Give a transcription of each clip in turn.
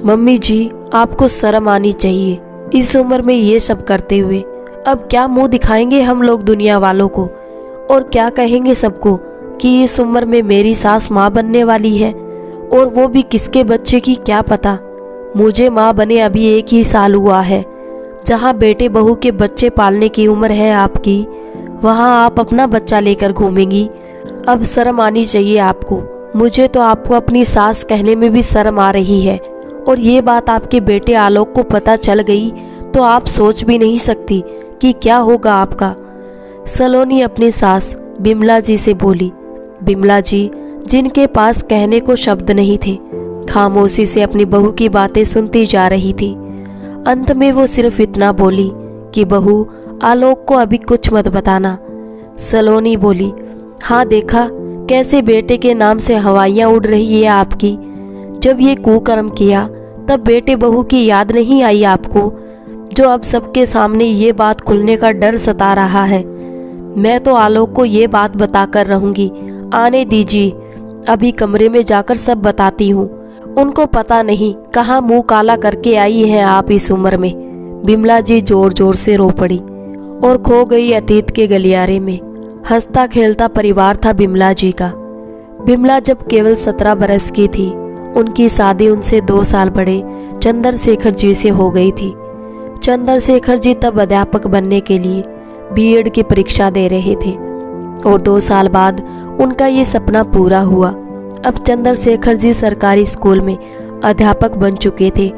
Mummy जी, आपको शर्म आनी चाहिए इस उम्र में ये सब करते हुए। अब क्या मुंह दिखाएंगे हम लोग दुनिया वालों को, और क्या कहेंगे सबको कि इस उम्र में मेरी सास माँ बनने वाली है, और वो भी किसके बच्चे की क्या पता। मुझे माँ बने अभी 1 ही साल हुआ है। जहाँ बेटे बहू के बच्चे पालने की उम्र है आपकी, वहाँ आप अपना बच्चा लेकर घूमेंगी। अब शर्म आनी चाहिए आपको। मुझे तो आपको अपनी सास कहने में भी शर्म आ रही है, और ये बात आपके बेटे आलोक को पता चल गई तो आप सोच भी नहीं सकती कि क्या होगा आपका। सलोनी अपनी सास बिमला जी से बोली। बिमला जी, जिनके पास कहने को शब्द नहीं थे, खामोशी से अपनी बहू की बातें सुनती जा रही थी। अंत में वो सिर्फ इतना बोली कि बहू, आलोक को अभी कुछ मत बताना। सलोनी बोली, हाँ देखा कैसे बेटे के नाम से हवाइयाँ उड़ रही है आपकी। जब ये कुकर्म किया तब बेटे बहू की याद नहीं आई आपको, जो अब सबके सामने ये बात खुलने का डर सता रहा है। मैं तो आलोक को ये बात बताकर रहूंगी। आने दीजिए, अभी कमरे में जाकर सब बताती हूँ। उनको पता नहीं कहाँ मुंह काला करके आई हैं आप इस उम्र में। बिमला जी जोर जोर से रो पड़ी और खो गई अतीत के गलियारे में। हंसता खेलता परिवार था बिमला जी का। बिमला जब केवल 17 बरस की थी, उनकी शादी उनसे 2 साल बड़े चंद्रशेखर जी से हो गई थी। चंद्रशेखर जी तब अध्यापक बनने के लिए बीएड की परीक्षा दे रहे थे, और 2 साल बाद उनका ये सपना पूरा हुआ। अब चंद्रशेखर जी सरकारी स्कूल में अध्यापक बन चुके थे।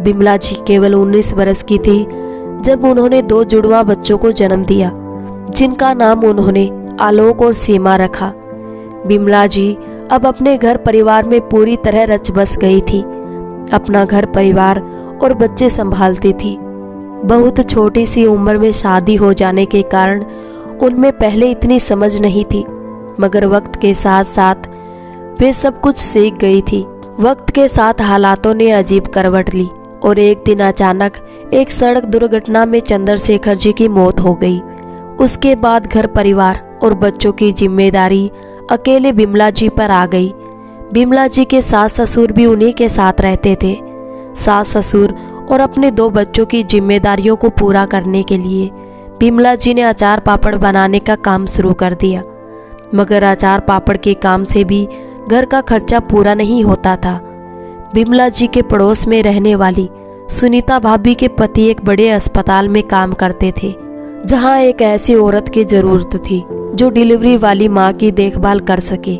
बिमला जी केवल 19 बरस की थी जब उन्होंने 2 जुड़वा बच्चों को जन्म दिया, जिनका नाम उन्होंने आलोक और सीमा रखा। बिमला जी अब अपने घर परिवार में पूरी तरह रच बस गई थी। अपना घर परिवार और बच्चे संभालती थी। बहुत छोटी सी उम्र में शादी हो जाने के कारण उनमें पहले इतनी समझ नहीं थी, मगर वक्त के साथ साथ वे सब कुछ सीख गई थी। वक्त के साथ हालातों ने अजीब करवट ली, और एक दिन अचानक एक सड़क दुर्घटना में चंद्रशेखर जी की मौत हो गई। उसके बाद घर परिवार और बच्चों की जिम्मेदारी अकेले बिमला जी पर आ गई। बिमला जी के सास ससुर भी उन्हीं के साथ रहते थे। सास ससुर और अपने 2 बच्चों की जिम्मेदारियों को पूरा करने के लिए बिमला जी ने अचार पापड़ बनाने का काम शुरू कर दिया, मगर अचार पापड़ के काम से भी घर का खर्चा पूरा नहीं होता था। बिमला जी के पड़ोस में रहने वाली सुनीता भाभी के पति एक बड़े अस्पताल में काम करते थे, जहां एक ऐसी औरत की जरूरत थी जो डिलीवरी वाली मां की देखभाल कर सके।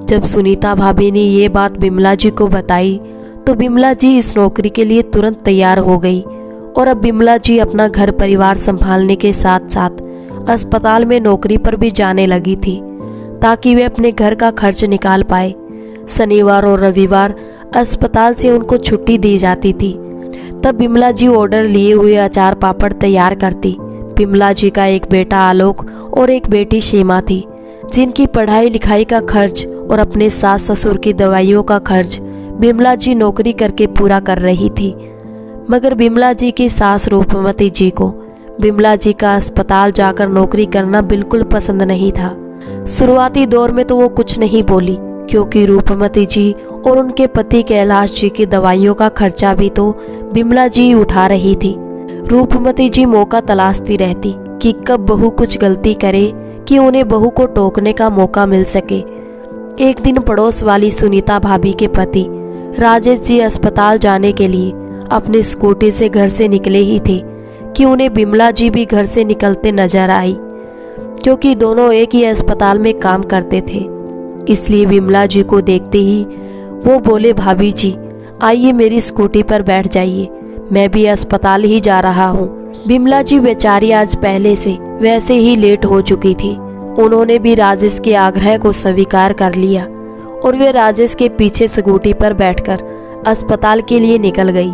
जब सुनीता भाभी ने ये बात बिमला जी को बताई तो बिमला जी इस नौकरी के लिए तुरंत तैयार हो गई, और अब बिमला जी अपना घर परिवार संभालने के साथ साथ अस्पताल में नौकरी पर भी जाने लगी थी, ताकि वे अपने घर का खर्च निकाल पाए। शनिवार और रविवार अस्पताल से उनको छुट्टी दी जाती थी। तब बिमला जी ऑर्डर लिए हुए अचार पापड़ तैयार करती। बिमला जी का एक बेटा आलोक और एक बेटी सीमा थी, जिनकी पढ़ाई लिखाई का खर्च और अपने सास ससुर की दवाइयों का खर्च बिमला जी नौकरी करके पूरा कर रही थी। मगर बिमला जी की सास रूपमती जी को बिमला जी का अस्पताल जाकर नौकरी करना बिल्कुल पसंद नहीं था। शुरुआती दौर में तो वो कुछ नहीं बोली, क्योंकि रूपमती जी और उनके पति कैलाश जी की दवाइयों का खर्चा भी तो बिमला जी उठा रही थी। रूपमती जी मौका तलाशती रहती कि कब बहू कुछ गलती करे कि उन्हें बहू को टोकने का मौका मिल सके। एक दिन पड़ोस वाली सुनीता भाभी के पति राजेश जी अस्पताल जाने के लिए अपनी स्कूटी से घर से निकले ही थे कि उन्हें बिमला जी भी घर से निकलते नजर आई, क्योंकि दोनों एक ही अस्पताल में काम करते थे। इसलिए बिमला जी को देखते ही वो बोले, भाभी जी आइए मेरी स्कूटी पर बैठ जाइए, मैं भी अस्पताल ही जा रहा हूँ। बिमला जी बेचारी आज पहले से वैसे ही लेट हो चुकी थी। उन्होंने भी राजेश के आग्रह को स्वीकार कर लिया, और वे राजेश के पीछे स्कूटी पर बैठकर अस्पताल के लिए निकल गई।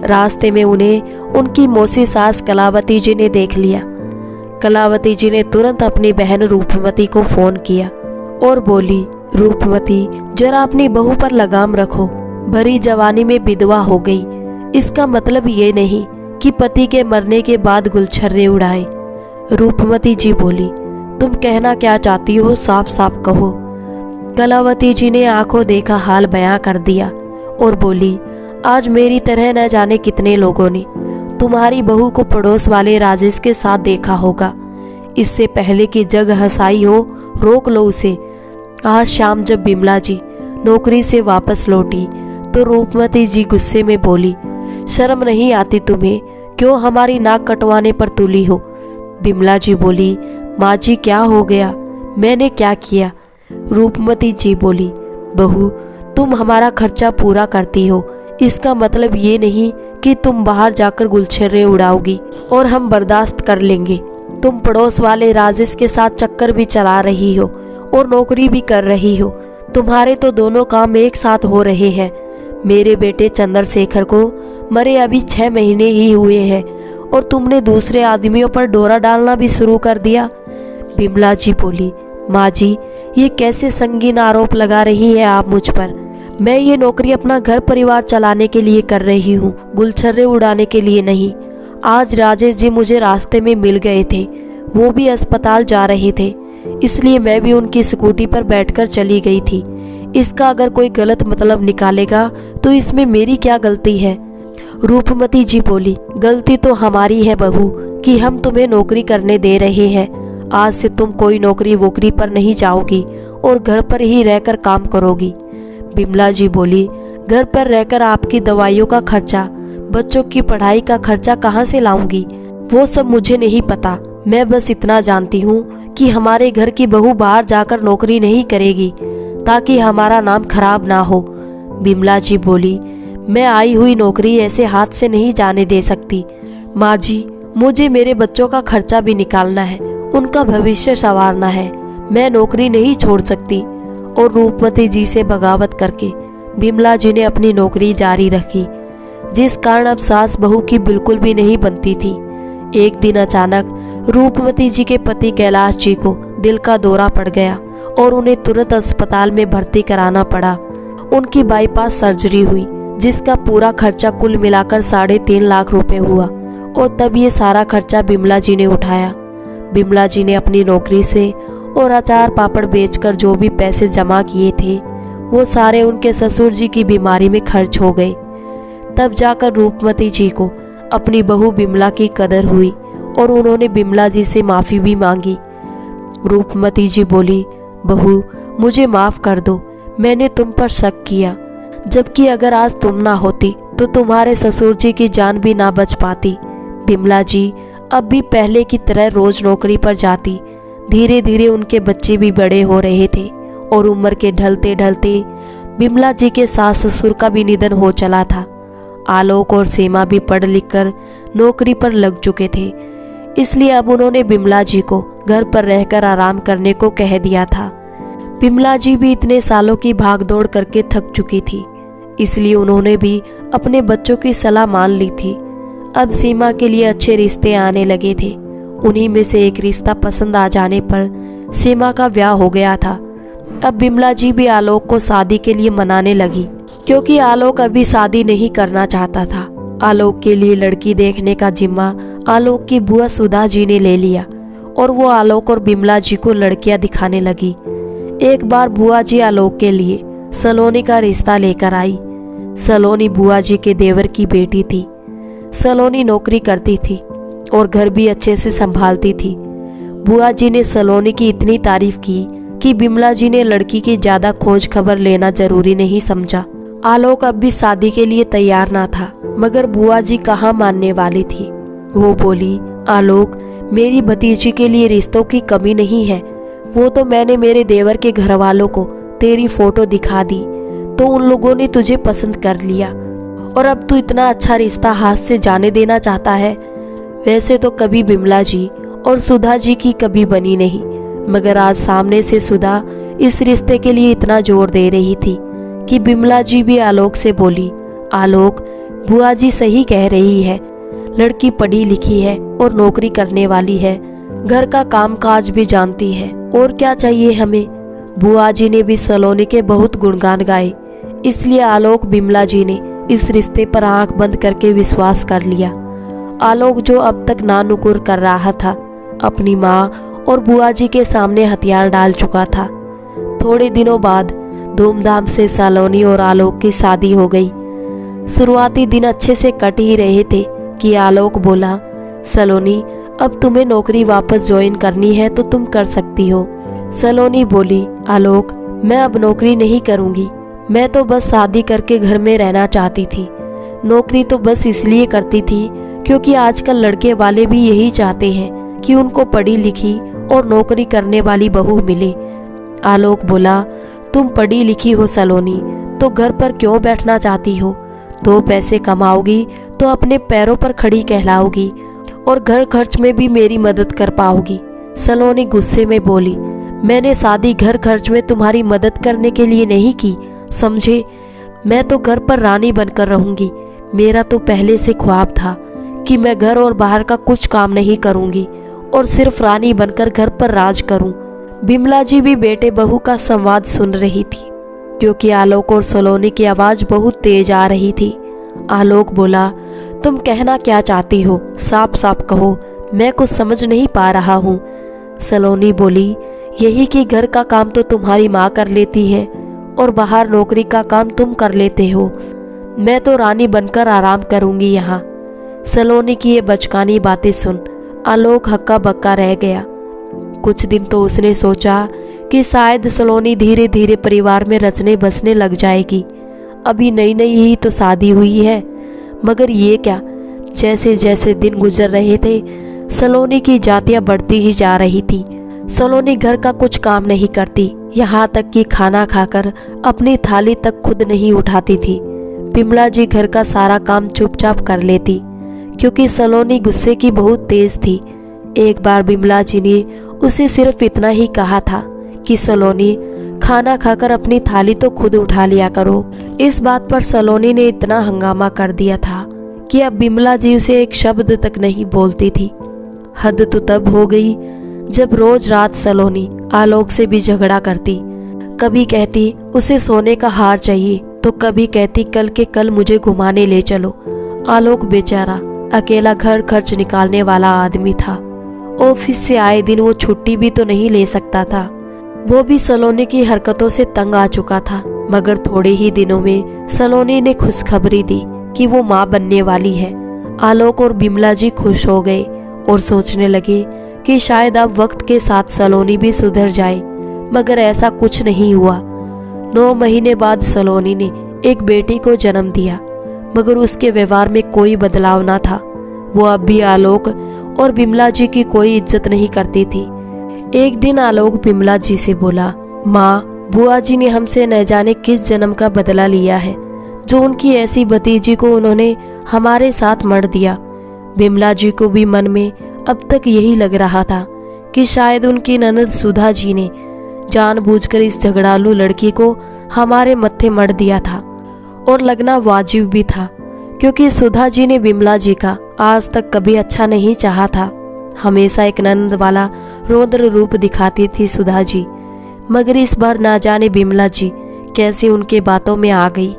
रास्ते में उन्हें उनकी मौसी सास कलावती जी ने देख लिया। कलावती जी ने तुरंत अपनी बहन रूपमती को फोन किया और बोली, रूपमती जरा अपनी बहू पर लगाम रखो, भरी जवानी में विधवा हो गई। इसका मतलब ये नहीं कि पति के मरने के बाद गुलछर्रे उड़ाए। रूपमती जी बोली, तुम कहना क्या चाहती हो, साफ साफ कहो। कलावती जी ने आंखों देखा हाल बयां कर दिया और बोली, आज मेरी तरह न जाने कितने लोगों ने तुम्हारी बहू को पड़ोस वाले राजेश के साथ देखा होगा। इससे पहले कि जग हंसाई हो, रोक लो उसे। आज शाम जब बिमला जी नौकरी से वापस लौटी तो रूपमती जी गुस्से में बोली, शर्म नहीं आती तुम्हें? क्यों हमारी नाक कटवाने पर तुली हो? बिमला जी बोली, माँ जी क्या हो गया? मैंने क्या किया? रूपमती जी बोली, बहू तुम हमारा खर्चा पूरा करती हो, इसका मतलब ये नहीं कि तुम बाहर जाकर गुलछर्रे उड़ाओगी और हम बर्दाश्त कर लेंगे। तुम पड़ोस वाले राजेश के साथ चक्कर भी चला रही हो और नौकरी भी कर रही हो। तुम्हारे तो दोनों काम एक साथ हो रहे हैं। मेरे बेटे चंद्रशेखर को मरे अभी 6 महीने ही हुए हैं और तुमने दूसरे आदमियों पर डोरा डालना भी शुरू कर दिया। बिमला जी बोली, माँ जी ये कैसे संगीन आरोप लगा रही है आप मुझ पर? मैं ये नौकरी अपना घर परिवार चलाने के लिए कर रही हूँ, गुलछर्रे उड़ाने के लिए नहीं। आज राजेश जी मुझे रास्ते में मिल गए थे, वो भी अस्पताल जा रहे थे, इसलिए मैं भी उनकी स्कूटी पर बैठकर चली गई थी। इसका अगर कोई गलत मतलब निकालेगा तो इसमें मेरी क्या गलती है? रूपमती जी बोली, गलती तो हमारी है बहू कि हम तुम्हें नौकरी करने दे रहे हैं। आज से तुम कोई नौकरी वोकरी पर नहीं जाओगी और घर पर ही रहकर काम करोगी। बिमला जी बोली, घर पर रहकर आपकी दवाइयों का खर्चा, बच्चों की पढ़ाई का खर्चा कहाँ से लाऊंगी? वो सब मुझे नहीं पता। मैं बस इतना जानती हूँ कि हमारे घर की बहू बाहर जाकर नौकरी नहीं करेगी ताकि हमारा नाम खराब ना हो। बिमला जी बोली, मैं आई हुई नौकरी ऐसे हाथ से नहीं जाने दे सकती। माँ जी मुझे मेरे बच्चों का खर्चा भी निकालना है, उनका भविष्य संवारना है। मैं नौकरी नहीं छोड़ सकती। और रूपमती जी से बगावत करके बिमला जी ने अपनी नौकरी जारी रखी, जिस कारण अब सास बहू की बिल्कुल भी नहीं बनती थी। एक दिन अचानक रूपमती जी के पति कैलाश जी को दिल का दौरा पड़ गया और उन्हें तुरंत अस्पताल में भर्ती कराना पड़ा। उनकी बाईपास सर्जरी हुई, जिसका पूरा खर्चा कुल मिलाकर 3.5 लाख रुपए हुआ और तब ये सारा खर्चा बिमला जी ने उठाया। बिमला जी ने अपनी नौकरी से और अचार पापड़ बेचकर जो भी पैसे जमा किए थे वो सारे उनके ससुर जी की बीमारी में खर्च हो गए। तब जाकर रूपमती जी को अपनी बहू बिमला की कदर हुई और उन्होंने बिमला जी से माफ़ी भी मांगी। रूपमती जी बोली, बहू मुझे माफ़ कर दो, मैंने तुम पर शक किया, जबकि अगर आज तुम ना होती तो तुम्हारे ससुर जी की जान भी ना बच पाती। बिमला जी अब भी पहले की तरह रोज नौकरी पर जाती। धीरे धीरे उनके बच्चे भी बड़े हो रहे थे और उम्र के ढलते ढलते बिमला जी के सास ससुर का भी निधन हो चला था। आलोक और सीमा भी पढ़ लिख कर नौकरी पर लग चुके थे, इसलिए अब उन्होंने बिमला जी को घर पर रहकर आराम करने को कह दिया था। बिमला जी भी इतने सालों की भागदौड़ करके थक चुकी थी, इसलिए उन्होंने भी अपने बच्चों की सलाह मान ली थी। अब सीमा के लिए अच्छे रिश्ते आने लगे थे। उन्हीं में से एक रिश्ता पसंद आ जाने पर सीमा का ब्याह हो गया था। अब बिमला जी भी आलोक को शादी के लिए मनाने लगी, क्योंकि आलोक अभी शादी नहीं करना चाहता था। आलोक के लिए लड़की देखने का जिम्मा आलोक की बुआ सुधा जी ने ले लिया और वो आलोक और बिमला जी को लड़कियां दिखाने लगी। एक बार बुआ जी आलोक के लिए सलोनी का रिश्ता लेकर आई। सलोनी बुआ जी के देवर की बेटी थी। सलोनी नौकरी करती थी और घर भी अच्छे से संभालती थी। बुआ जी ने सलोनी की इतनी तारीफ की कि बिमला जी ने लड़की की ज्यादा खोज खबर लेना जरूरी नहीं समझा। आलोक अब भी शादी के लिए तैयार ना था, मगर बुआ जी कहाँ मानने वाली थी। वो बोली, आलोक मेरी भतीजी के लिए रिश्तों की कमी नहीं है। वो तो मैंने मेरे देवर के घर वालों को तेरी फोटो दिखा दी तो उन लोगों ने तुझे पसंद कर लिया और अब तू इतना अच्छा रिश्ता हाथ से जाने देना चाहता है। वैसे तो कभी बिमला जी और सुधा जी की कभी बनी नहीं, मगर आज सामने से सुधा इस रिश्ते के लिए इतना जोर दे रही थी कि बिमला जी भी आलोक से बोली, आलोक बुआ जी सही कह रही है, लड़की पढ़ी लिखी है और नौकरी करने वाली है, घर का काम काज भी जानती है, और क्या चाहिए हमें। बुआ जी ने भी सलोनी के बहुत गुणगान गाए, इसलिए आलोक बिमला जी ने इस रिश्ते पर आंख बंद करके विश्वास कर लिया। आलोक जो अब तक नानुकुर कर रहा था, अपनी माँ और बुआ जी के सामने हथियार डाल चुका था। थोड़े दिनों बाद धूमधाम से सलोनी और आलोक की शादी हो गई। शुरुआती दिन अच्छे से कट ही रहे थे कि आलोक बोला, सलोनी अब तुम्हें नौकरी वापस ज्वाइन करनी है तो तुम कर सकती हो। सलोनी बोली, आलोक मैं अब नौकरी नहीं करूँगी, मैं तो बस शादी करके घर में रहना चाहती थी। नौकरी तो बस इसलिए करती थी क्योंकि आजकल लड़के वाले भी यही चाहते हैं कि उनको पढ़ी लिखी और नौकरी करने वाली बहू मिले। आलोक बोला, तुम पढ़ी लिखी हो सलोनी, तो घर पर क्यों बैठना चाहती हो? 2 पैसे कमाओगी तो अपने पैरों पर खड़ी कहलाओगी और घर खर्च में भी मेरी मदद कर पाओगी। सलोनी गुस्से में बोली, मैंने शादी घर खर्च में तुम्हारी मदद करने के लिए नहीं की, समझे? मैं तो घर पर रानी बनकर रहूंगी। मेरा तो पहले से ख्वाब था कि मैं घर और बाहर का कुछ काम नहीं करूंगी और सिर्फ रानी बनकर घर पर राज करूं। बिमला जी भी बेटे बहू का संवाद सुन रही थी क्योंकि आलोक और सलोनी की आवाज बहुत तेज आ रही थी। आलोक बोला, तुम कहना क्या चाहती हो? साफ साफ कहो, मैं कुछ समझ नहीं पा रहा हूँ। सलोनी बोली, यही कि घर का काम तो तुम्हारी माँ कर लेती है और बाहर नौकरी का काम तुम कर लेते हो। मैं तो रानी बनकर आराम करूंगी यहाँ। सलोनी की ये बचकानी बातें सुन आलोक हक्का बक्का रह गया। कुछ दिन तो उसने सोचा कि शायद सलोनी धीरे धीरे परिवार में रचने बसने लग जाएगी। अभी नई नई ही तो शादी हुई है, मगर ये क्या, जैसे जैसे दिन गुजर रहे थे सलोनी की जातियां बढ़ती ही जा रही थी। सलोनी घर का कुछ काम नहीं करती, यहाँ तक कि खाना खाकर अपनी थाली तक खुद नहीं उठाती थी। बिमला जी घर का सारा काम चुपचाप कर लेती क्योंकि सलोनी गुस्से की बहुत तेज थी। एक बार बिमला जी ने उसे सिर्फ इतना ही कहा था कि सलोनी खाना खाकर अपनी थाली तो खुद उठा लिया करो। इस बात पर सलोनी ने इतना हंगामा कर दिया था कि अब बिमला जी उसे एक शब्द तक नहीं बोलती थी। हद तो तब हो गई जब रोज रात सलोनी आलोक से भी झगड़ा करती। कभी कहती उसे सोने का हार चाहिए तो कभी कहती कल के कल मुझे घुमाने ले चलो। आलोक बेचारा अकेला घर खर्च निकालने वाला आदमी था। ऑफिस से आए दिन वो छुट्टी भी तो नहीं ले सकता था। वो भी सलोनी की हरकतों से तंग आ चुका था, मगर थोड़े ही दिनों में सलोनी ने खुशखबरी दी कि वो माँ बनने वाली है। आलोक और बिमला जी खुश हो गए और सोचने लगे कि शायद अब वक्त के साथ सलोनी भी सुधर जाए, मगर ऐसा कुछ नहीं हुआ। 9 महीने बाद सलोनी ने एक बेटी को जन्म दिया, मगर उसके व्यवहार में कोई बदलाव न था। वो अब भी आलोक और बिमला जी की कोई इज्जत नहीं करती थी। एक दिन आलोक बिमला जी से बोला, माँ, बुआ जी ने हमसे न जाने किस जन्म का बदला लिया है, जो उनकी ऐसी भतीजी को उन्होंने हमारे साथ मर दिया। बिमला जी को भी मन में अब तक यही लग रहा था कि शायद उनकी ननद सुधा जी ने जानबूझकर इस झगड़ालू लड़की को हमारे मत्थे मर दिया था, और लगना वाजिब भी था क्योंकि सुधा जी ने बिमला जी का आज तक कभी अच्छा नहीं चाहा था। हमेशा एक ननद वाला रौद्र रूप दिखाती थी सुधा जी, मगर इस बार ना जाने बिमला जी कैसे उनके बातों में आ गई।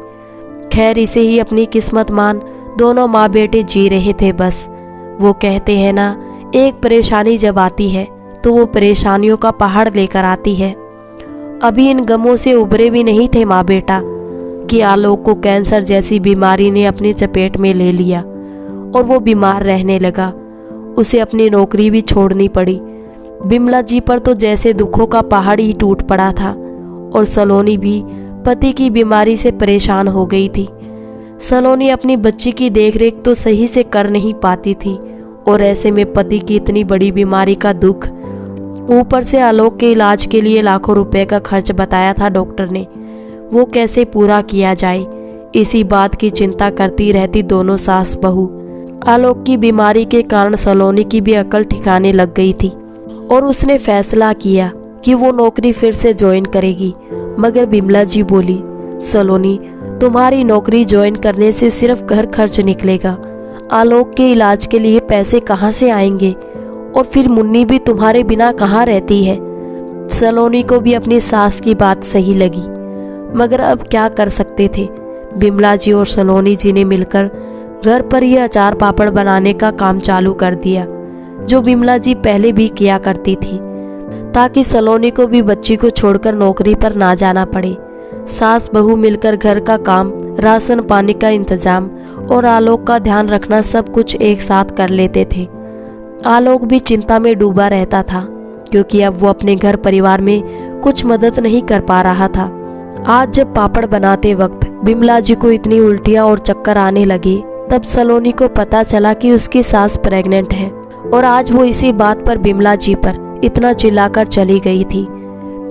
खैर, इसे ही अपनी किस्मत मान दोनों माँ बेटे जी रहे थे। बस वो कहते हैं ना, एक परेशानी जब आती है तो वो परेशानियों का पहाड़ लेकर आती है। अभी इन गमों से उभरे भी नहीं थे माँ बेटा कि आलोक को कैंसर जैसी बीमारी ने अपनी चपेट में ले लिया और वो बीमार रहने लगा। उसे अपनी नौकरी भी छोड़नी पड़ी। बिमला जी पर तो जैसे दुखों का पहाड़ ही टूट पड़ा था, और सलोनी भी पति की बीमारी से परेशान हो गई थी। सलोनी अपनी बच्ची की देखरेख तो सही से कर नहीं पाती थी, और ऐसे में पति की इतनी बड़ी बीमारी का दुख, ऊपर से आलोक के इलाज के लिए लाखों रुपए का खर्च बताया था डॉक्टर ने, वो कैसे पूरा किया जाए, इसी बात की चिंता करती रहती दोनों सास बहू। आलोक की बीमारी के कारण सलोनी की भी अकल ठिकाने लग गई थी और उसने फैसला किया कि वो नौकरी फिर से ज्वाइन करेगी। मगर बिमला जी बोली, सलोनी, तुम्हारी नौकरी ज्वाइन करने से सिर्फ घर खर्च निकलेगा, आलोक के इलाज के लिए पैसे कहाँ से आएंगे, और फिर मुन्नी भी तुम्हारे बिना कहाँ रहती है। सलोनी को भी अपनी सास की बात सही लगी, मगर अब क्या कर सकते थे। बिमला जी और सलोनी जी ने मिलकर घर पर ही अचार पापड़ बनाने का काम चालू कर दिया, जो बिमला जी पहले भी किया करती थी, ताकि सलोनी को भी बच्ची को छोड़कर नौकरी पर ना जाना पड़े। सास बहू मिलकर घर का काम, राशन पानी का इंतजाम और आलोक का ध्यान रखना सब कुछ एक साथ कर लेते थे। आलोक भी चिंता में डूबा रहता था क्योंकि अब वो अपने घर परिवार में कुछ मदद नहीं कर पा रहा था। आज जब पापड़ बनाते वक्त बिमला जी को इतनी उल्टियां और चक्कर आने लगे, तब सलोनी को पता चला कि उसकी सास प्रेग्नेंट है और आज वो इसी बात पर बिमला जी पर इतना चिल्लाकर चली गई थी।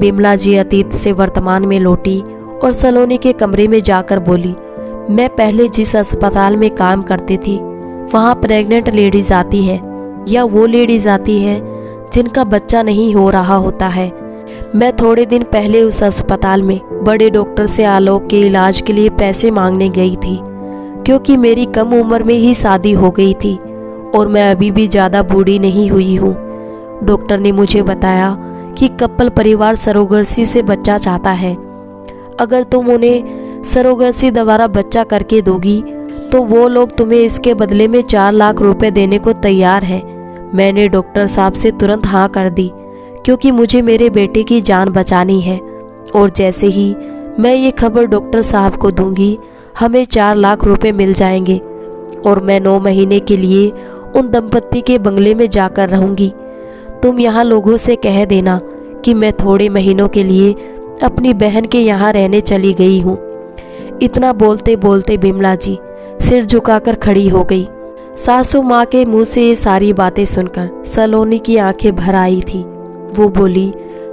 बिमला जी अतीत से वर्तमान में लौटी और सलोनी के कमरे में जाकर बोली, मैं पहले जिस अस्पताल में काम करती थी वहाँ प्रेग्नेंट लेडीज आती है या वो लेडीज आती है जिनका बच्चा नहीं हो रहा होता है। मैं थोड़े दिन पहले उस अस्पताल में बड़े डॉक्टर से आलोक के इलाज के लिए पैसे मांगने गई थी क्योंकि मेरी कम उम्र में ही शादी हो गई थी और मैं अभी भी ज़्यादा बूढ़ी नहीं हुई हूँ। डॉक्टर ने मुझे बताया कि कपल परिवार सरोगसी से बच्चा चाहता है। अगर तुम उन्हें सरोगसी द्वारा बच्चा करके दोगी तो वो लोग तुम्हें इसके बदले में 4 लाख रुपए देने को तैयार है। मैंने डॉक्टर साहब से तुरंत हाँ कर दी क्योंकि मुझे मेरे बेटे की जान बचानी है और जैसे ही मैं ये खबर डॉक्टर साहब को दूंगी हमें 4 लाख रुपए मिल जाएंगे और मैं 9 महीने के लिए उन दंपत्ति के बंगले में जाकर रहूंगी। तुम यहाँ लोगों से कह देना कि मैं थोड़े महीनों के लिए अपनी बहन के यहाँ रहने चली गई हूँ। इतना बोलते बोलते बिमला जी सिर झुकाकर खड़ी हो गई। सासू माँ के मुंह से ये सारी बातें सुनकर सलोनी की आंखें भर आई थी। वो बोली,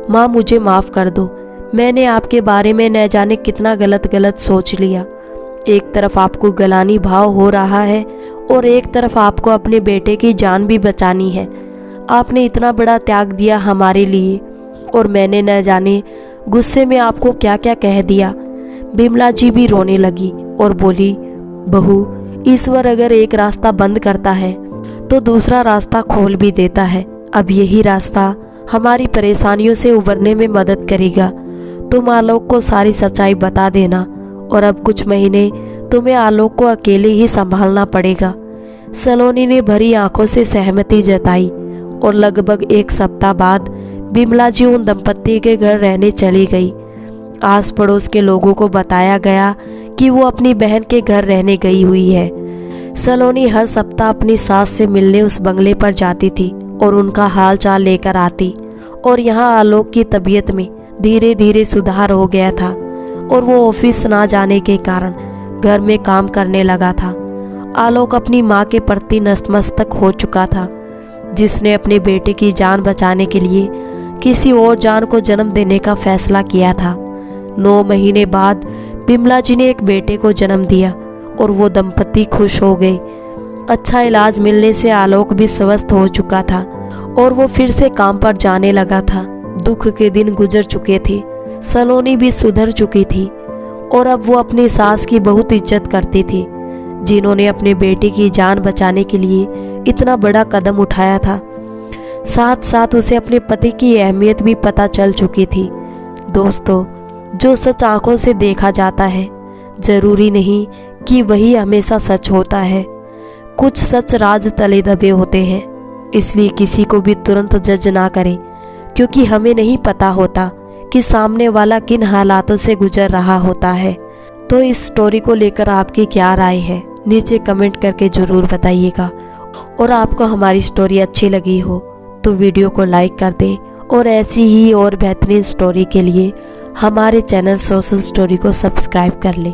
माँ मुझे माफ़ कर दो, मैंने आपके बारे में न जाने कितना गलत सोच लिया। एक तरफ आपको गलानी भाव हो रहा है और एक तरफ आपको अपने बेटे की जान भी बचानी है। आपने इतना बड़ा त्याग दिया हमारे लिए और मैंने न जाने गुस्से में आपको क्या क्या कह दिया। बिमला जी भी रोने लगी और बोली, बहू, ईश्वर अगर एक रास्ता बंद करता है तो दूसरा रास्ता खोल भी देता है। अब यही रास्ता हमारी परेशानियों से उबरने में मदद करेगा। तुम आलोक को सारी सच्चाई बता देना और अब कुछ महीने तुम्हें आलोक को अकेले ही संभालना पड़ेगा। सलोनी ने भरी आंखों से सहमति जताई और लगभग 1 सप्ताह बाद बिमला जी उन दंपत्ति के घर रहने चली गई। आस पड़ोस के लोगों को बताया गया कि वो अपनी बहन के घर रहने गई हुई है। सलोनी हर सप्ताह अपनी सास से मिलने उस बंगले पर जाती थी और उनका हाल चाल लेकर आती और यहाँ आलोक की तबीयत में धीरे धीरे सुधार हो गया था और वो ऑफिस ना जाने के कारण घर में काम करने लगा था। आलोक अपनी माँ के प्रति नतमस्तक हो चुका था, जिसने अपने बेटे की जान बचाने के लिए किसी और जान को जन्म देने का फैसला किया था। 9 महीने बाद बिमला जी ने एक बेटे को जन्म दिया और वो दंपत्ति खुश हो गए। अच्छा इलाज मिलने से आलोक भी स्वस्थ हो चुका था और वो फिर से काम पर जाने लगा था। दुख के दिन गुजर चुके थे, सलोनी भी सुधर चुकी थी और अब वो अपनी सास की बहुत इज्जत करती थी, जिन्होंने अपने बेटे की जान बचाने के लिए इतना बड़ा कदम उठाया था। साथ साथ उसे अपने पति की अहमियत भी पता चल चुकी थी। दोस्तों, जो सच आंखों से देखा जाता है जरूरी नहीं कि वही हमेशा सच होता है। कुछ सच राज तले दबे होते हैं, इसलिए किसी को भी तुरंत जज ना करें क्योंकि हमें नहीं पता होता कि सामने वाला किन हालातों से गुजर रहा होता है। तो इस स्टोरी को लेकर आपकी क्या राय है नीचे कमेंट करके ज़रूर बताइएगा। और आपको हमारी स्टोरी अच्छी लगी हो तो वीडियो को लाइक कर दें और ऐसी ही और बेहतरीन स्टोरी के लिए हमारे चैनल सोशल स्टोरी को सब्सक्राइब कर लें।